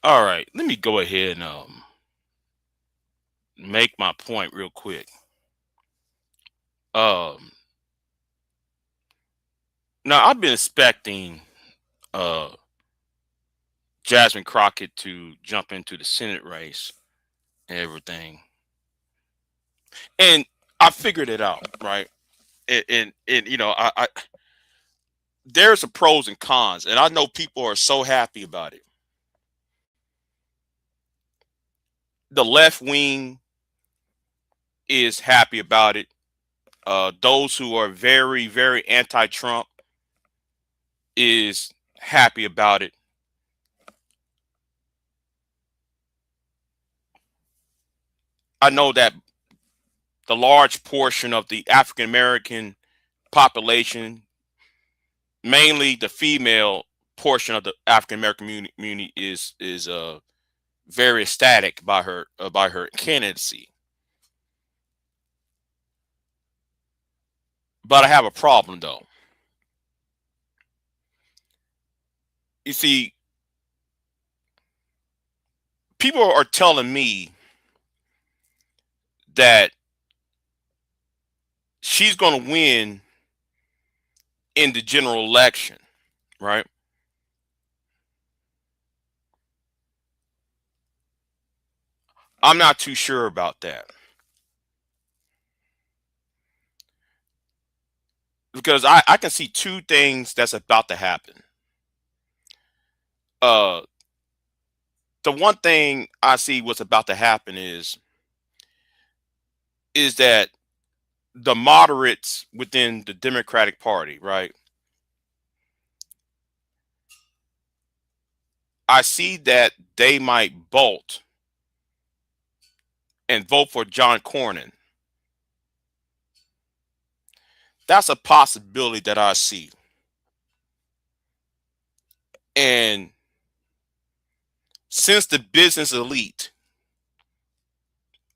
All right, let me go ahead and make my point real quick. Um, Now I've been expecting uh Jasmine Crockett to jump into the Senate race and everything, and I figured it out, right? And I there's a pros and cons, and I know people are so happy about it. The left wing is happy about it. Those who are very, very anti-Trump is happy about it. I know that the large portion of the African American population, mainly the female portion of the African American community, is very ecstatic by her candidacy. But I have a problem though. You see, people are telling me that she's going to win in the general election, right? I'm not too sure about that because I can see two things that's about to happen. Uh, the one thing I see what's about to happen is that the moderates within the Democratic Party, right? I see that they might bolt and vote for John Cornyn. That's a possibility that I see. And since the business elite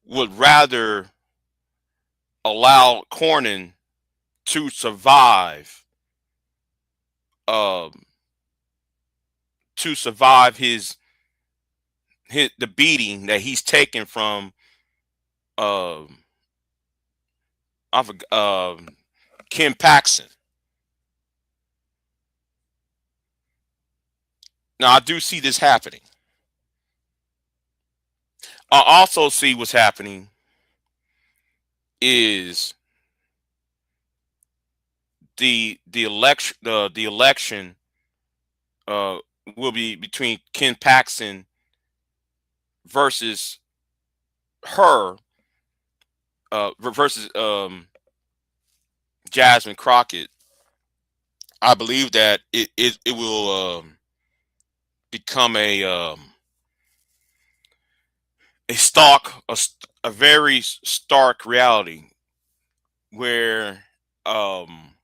would rather allow Cornyn to survive, um, his the beating that he's taken from um, I forg Kim Paxson. Now I do see this happening. I also see what's happening is the election uh, will be between Ken Paxton versus her versus Jasmine Crockett. I believe that it will become a a very stark reality where um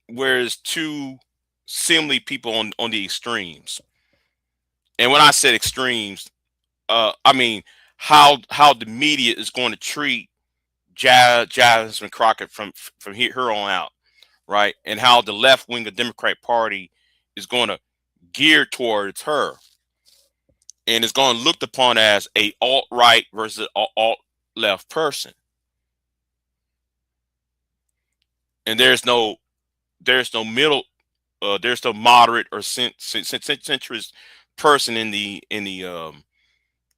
whereas two seemingly people on the extremes. And when I said extremes, I mean how the media is going to treat Jasmine Crockett from here on out, right? And how the left wing of the Democratic Party is going to gear towards her, and it's going to looked upon as a alt right versus alt left person, and there's no middle, there's no moderate or centrist person in the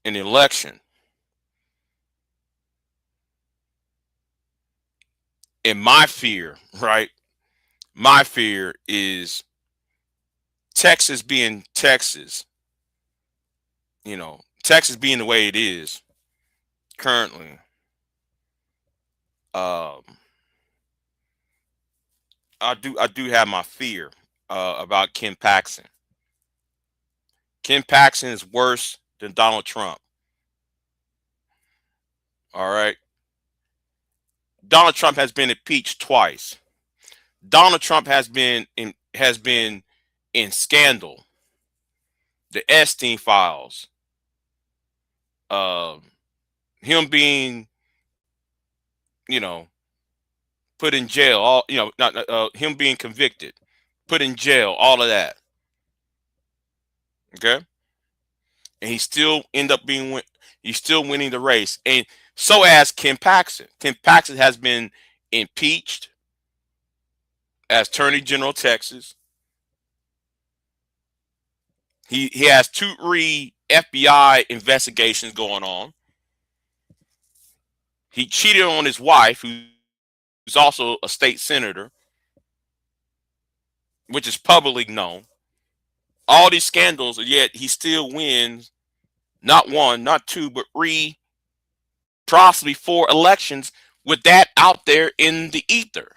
election. And my fear, right? My fear is Texas being Texas, Texas being the way it is currently. Um, I do have my fear about Ken Paxton. Ken Paxton is worse than Donald Trump. All right. Donald Trump has been impeached twice. Donald Trump has been in scandal, the Epstein files, uh, him being you know put in jail, all not him being convicted, put in jail, all of that. Okay, and he still end up he's still winning the race, and so has Ken Paxton. Ken Paxton has been impeached as Attorney General of Texas. He has two FBI investigations going on. He cheated on his wife, who's also a state senator, which is publicly known. All these scandals, and yet he still wins not one, not two, but three, possibly four elections with that out there in the ether.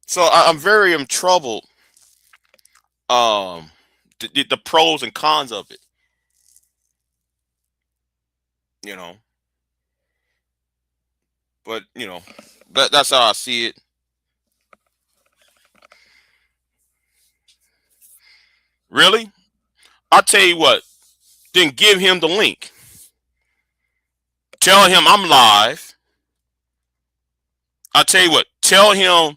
So I'm very troubled. Um, the pros and cons of it, you know. But that's how I see it. Really, I'll tell you what. Then give him the link. Tell him I'm live. I'll tell you what. Tell him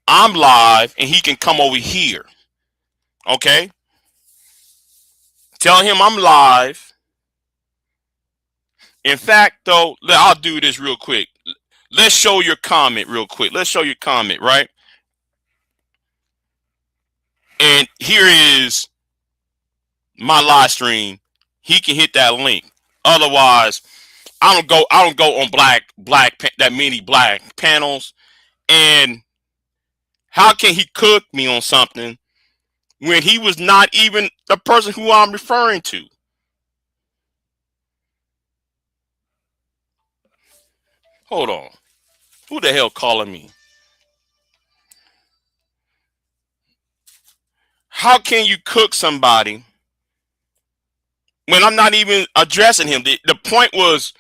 I'm live, and he can come over here. Okay. Tell him I'm live. In fact, though, I'll do this real quick. Let's show your comment real quick. Let's show your comment, right? And here is my live stream. He can hit that link. Otherwise, I don't go on that many black panels. And how can he cook me on something when he was not even the person who I'm referring to? Hold on. Who the hell calling me? How can you cook somebody when I'm not even addressing him? The point was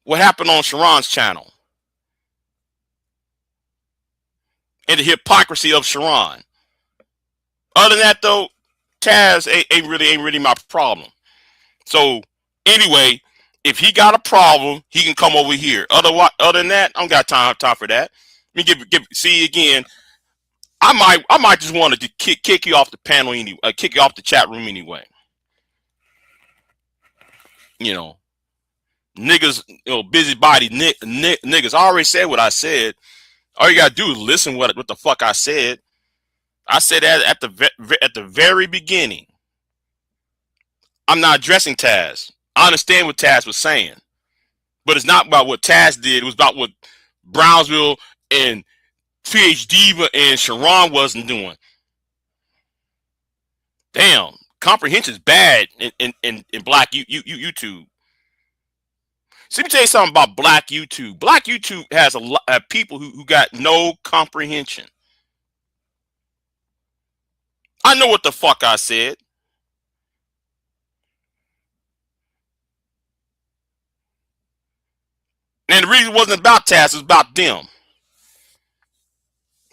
what happened on Sharon's channel and the hypocrisy of Sharon. Other than that, though, Taz ain't really my problem. So anyway, if he got a problem, he can come over here. Other than that, I don't got time for that. Let me see again. I might just want to kick you off the panel anyway, kick you off the chat room anyway. You know, niggas, busybody niggas. I already said what I said. All you gotta do is listen what the fuck I said. I said that at the very beginning. I'm not addressing Taz. I understand what Taz was saying, but it's not about what Taz did. It was about what Brownsville and PhD and Sharon wasn't doing. Damn, comprehension is bad in black YouTube. So let me tell you something about black YouTube. Black YouTube has a lot of people who got no comprehension. I know what the fuck I said. And the reason it wasn't about Taz, it was about them.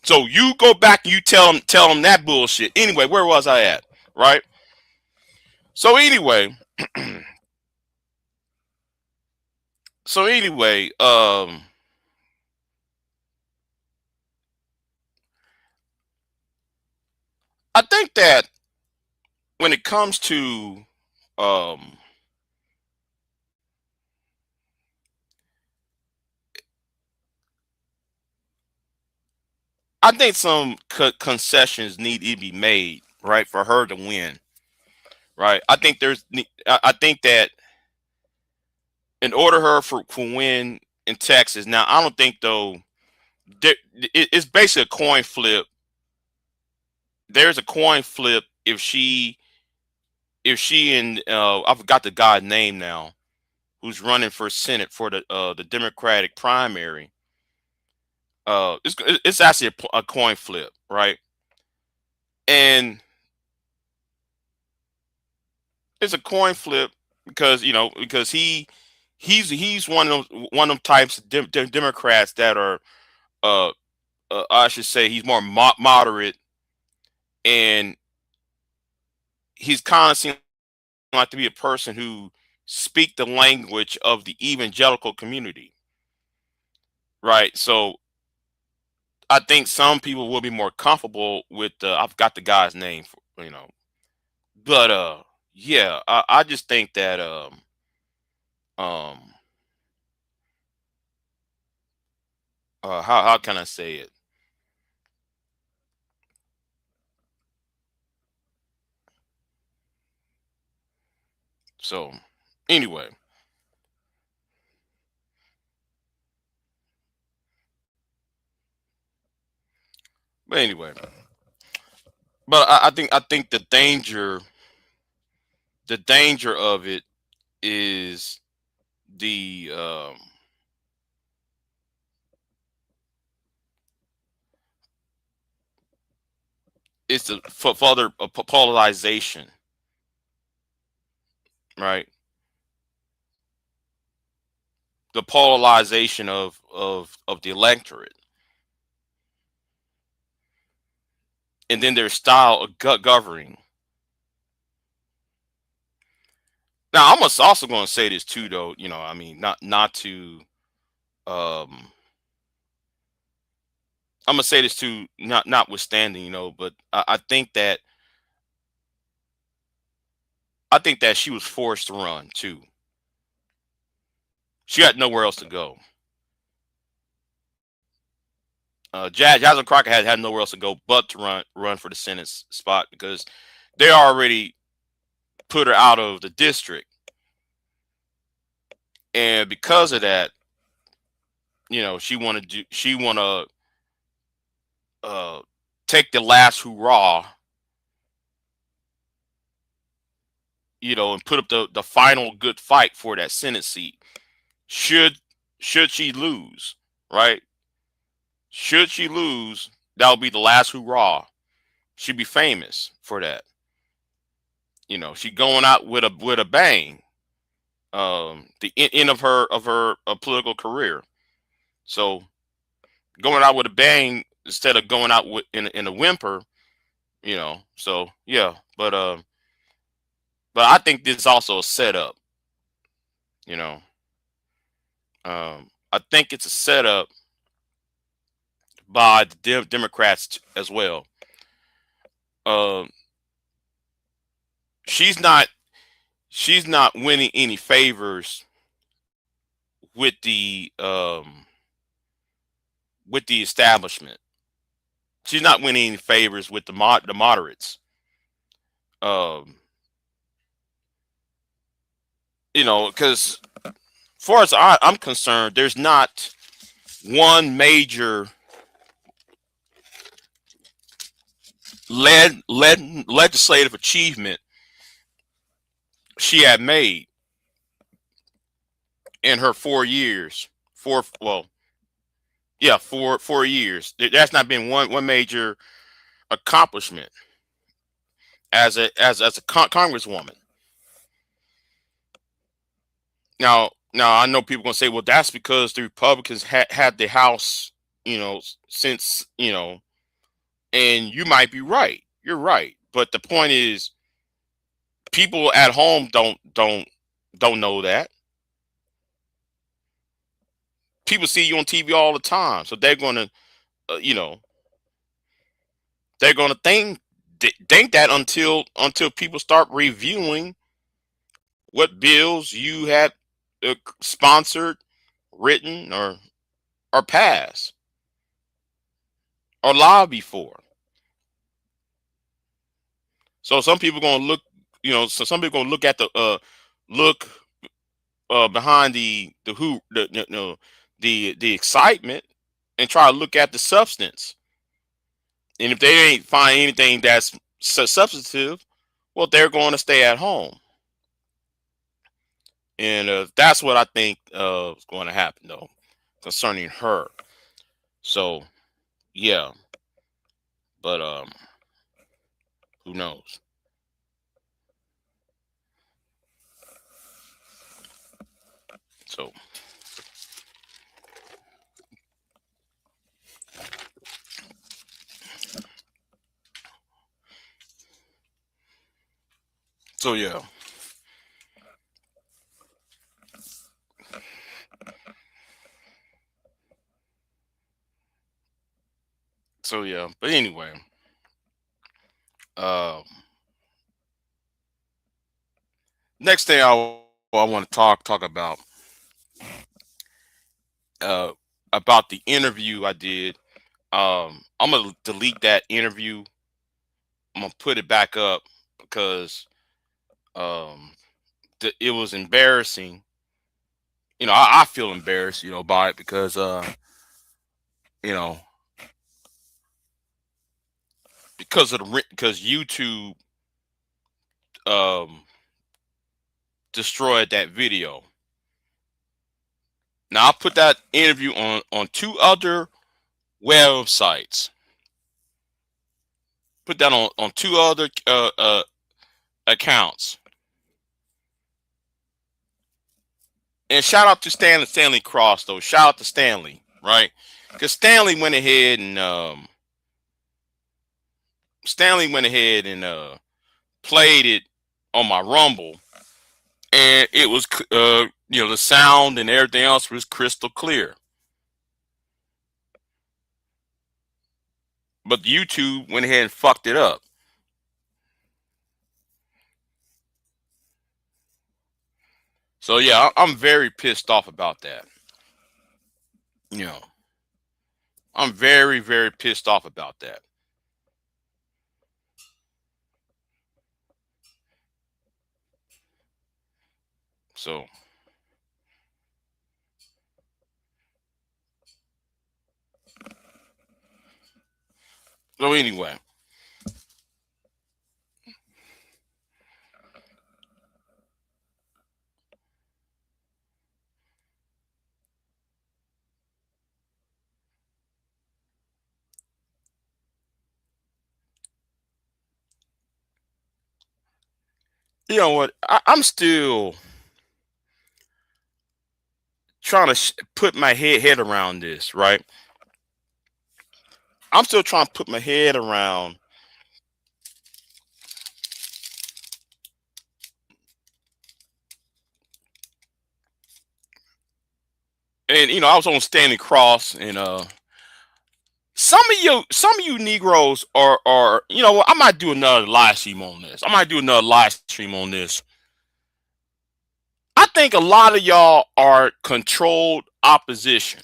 So you go back and you tell them that bullshit. Anyway, where was I at? Right? So anyway, I think that when it comes to um I think some concessions need to be made, right, for her to win, right? I think that in order her for win in Texas, now I don't think though it's basically a coin flip. There's a coin flip if she and I forgot the guy's name now, who's running for Senate for the Democratic primary. It's actually a coin flip, right? And it's a coin flip because because he's one of them types of Democrats that are uh, I should say he's more moderate, and he's kind of seems like to be a person who speak the language of the evangelical community, right? So I think some people will be more comfortable with I've got the guy's name for, but yeah, I just think that um how can I say it? So anyway, but anyway, but I think the danger of it is the it's the further polarization, right? The polarization of the electorate, and then their style of governing. Now, I'm also going to say this too, though. I mean, not to. I'm gonna say this too, notwithstanding, but I think that she was forced to run too. She had nowhere else to go. Jasmine Crockett had nowhere else to go but to run for the Senate spot because they already put her out of the district, and because of that, she wanna uh, take the last hurrah, and put up the final good fight for that Senate seat. Should should she lose, right? Should she lose, that'll be the last hurrah. She'd be famous for that. She going out with a bang. The end of her political career. So going out with a bang instead of going out in a whimper. So yeah, but I think this is also a setup. You know, I think it's a setup by the Democrats as well. Um, she's not she's not winning any favors with the establishment. She's not winning any favors with the moderates. Um, because far as I'm concerned, there's not one major legislative achievement she had made in her 4 years. Well, yeah, 4 years. That's not been one major accomplishment as a congresswoman. Now I know people gonna say, well, that's because the Republicans had the House, since and you might be right. You're right, but the point is, people at home don't know that. People see you on TV all the time, so uh, you know, they're gonna think that until people start reviewing what bills you had sponsored, written, or passed or lobbied for. So some people gonna look, so some people gonna look at look behind the who the excitement and try to look at the substance. And if they ain't find anything that's substantive, well, they're going to stay at home. And that's what I think is going to happen, though, concerning her. So yeah, but who knows? So yeah. So yeah, but anyway, um, next thing I want to talk uh about the interview I did. I'm gonna delete that interview. I'm gonna put it back up because um it was embarrassing. I feel embarrassed, by it because you know, because YouTube um destroyed that video. Now I put that interview on two other websites. Put that on two other accounts. And shout out to Stanley Cross though. Shout out to Stanley, right? Because Stanley went ahead and played it on my Rumble, and it was the sound and everything else was crystal clear. But YouTube went ahead and fucked it up. So yeah, I'm very pissed off about that. You know, I'm very, very pissed off about that. So, so anyway, you know what? I'm still trying to put my head around this, right? I'm still trying to put my head around. And I was on Standing Cross, and some of you Negroes are I might do another live stream on this. I might do another live stream on this. I think a lot of y'all are controlled opposition.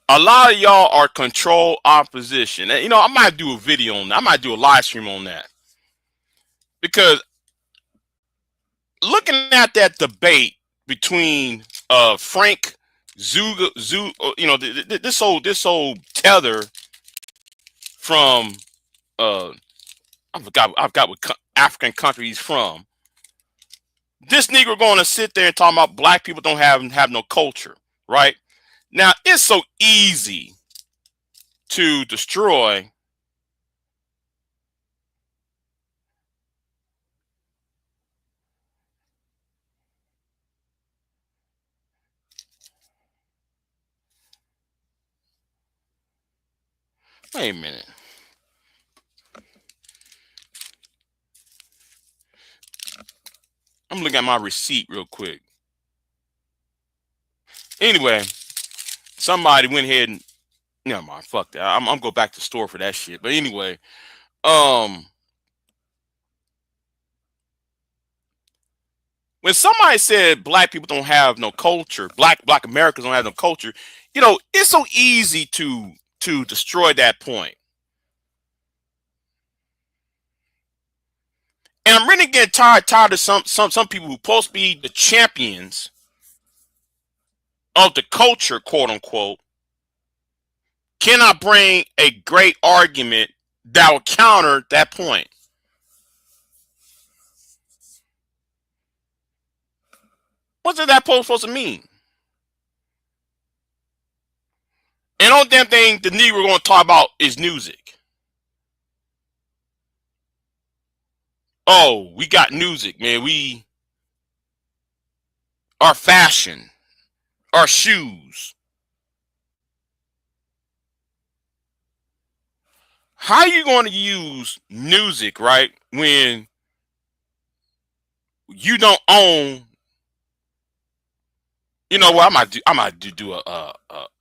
A lot of y'all are controlled opposition. And, I might do a video on that. I might do a live stream on that. Because looking at that debate between Frank Zuga, this old tether from I forgot what African country he's from. This Negro going to sit there and talk about black people don't have no culture, right? Now it's so easy to destroy. Wait a minute. I'm looking at my receipt real quick. Anyway, somebody went ahead and never mind. Fuck that. I'm gonna go back to the store for that shit. But anyway, um, when somebody said black people don't have no culture, black Americans don't have no culture, it's so easy to destroy that point. And I'm really getting tired of some people who supposed to be the champions of the culture, quote unquote, cannot bring a great argument that will counter that point. What's that supposed to mean? And all damn thing the Negro going to talk about is music. Oh, we got music, man. Our fashion, our shoes. How are you going to use music, right, when you don't own You know what? I might do a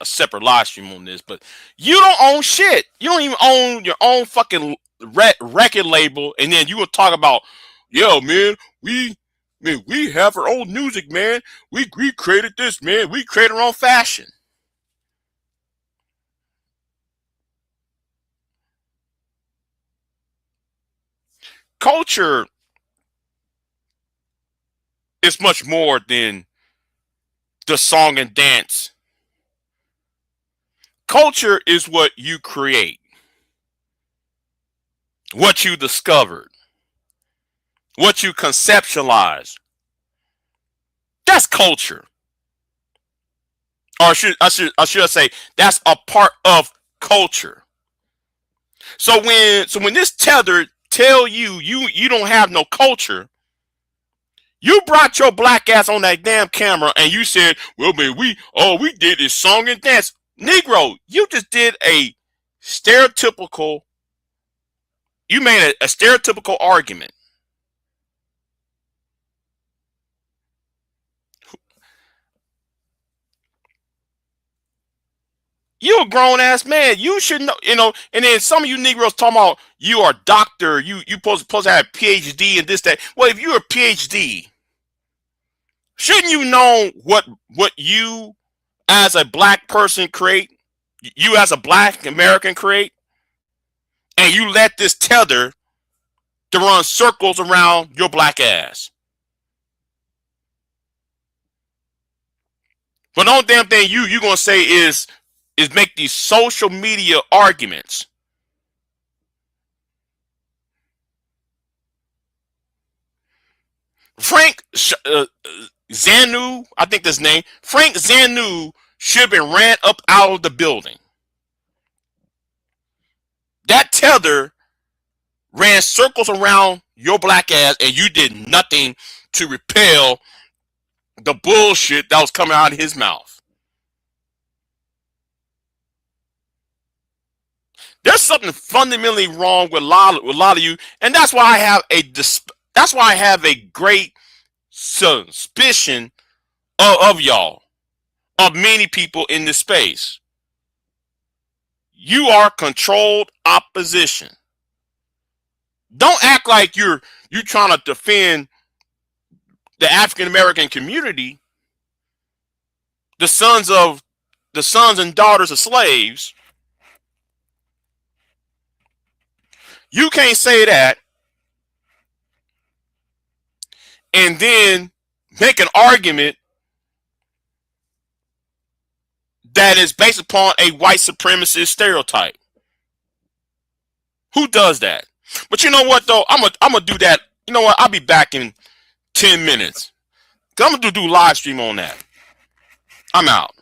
separate live stream on this, but you don't own shit. You don't even own your own fucking record label, and then you will talk about, yo, man, we have our own music, man. We created this, man. We created our own fashion. Culture is much more than the song and dance. Culture is what you create, what you discovered, what you conceptualize. That's culture. Or I should say that's a part of culture. So when this tether tell you don't have no culture, you brought your black ass on that damn camera and you said, well, man, we did this song and dance. Negro, you just did a stereotypical, you made a stereotypical argument. You a grown ass man. You should know, And then some of you Negroes talking about you are a doctor. You supposed to have a PhD and this that. Well, if you're a PhD, shouldn't you know what you as a black person create? You as a black American create, and you let this tether to run circles around your black ass. But the only damn thing you gonna say is make these social media arguments. Frank Zanu, I think that's his name. Frank Zanu should have been ran up out of the building. That tether ran circles around your black ass, and you did nothing to repel the bullshit that was coming out of his mouth. There's something fundamentally wrong with a lot of you, and that's why I have a great suspicion of y'all, of many people in this space. You are controlled opposition. Don't act like you're trying to defend the African American community, the sons and daughters of slaves. You can't say that and then make an argument that is based upon a white supremacist stereotype. Who does that? But you know what though? I'm gonna do that. You know what? I'll be back in 10 minutes. I'm gonna do live stream on that. I'm out.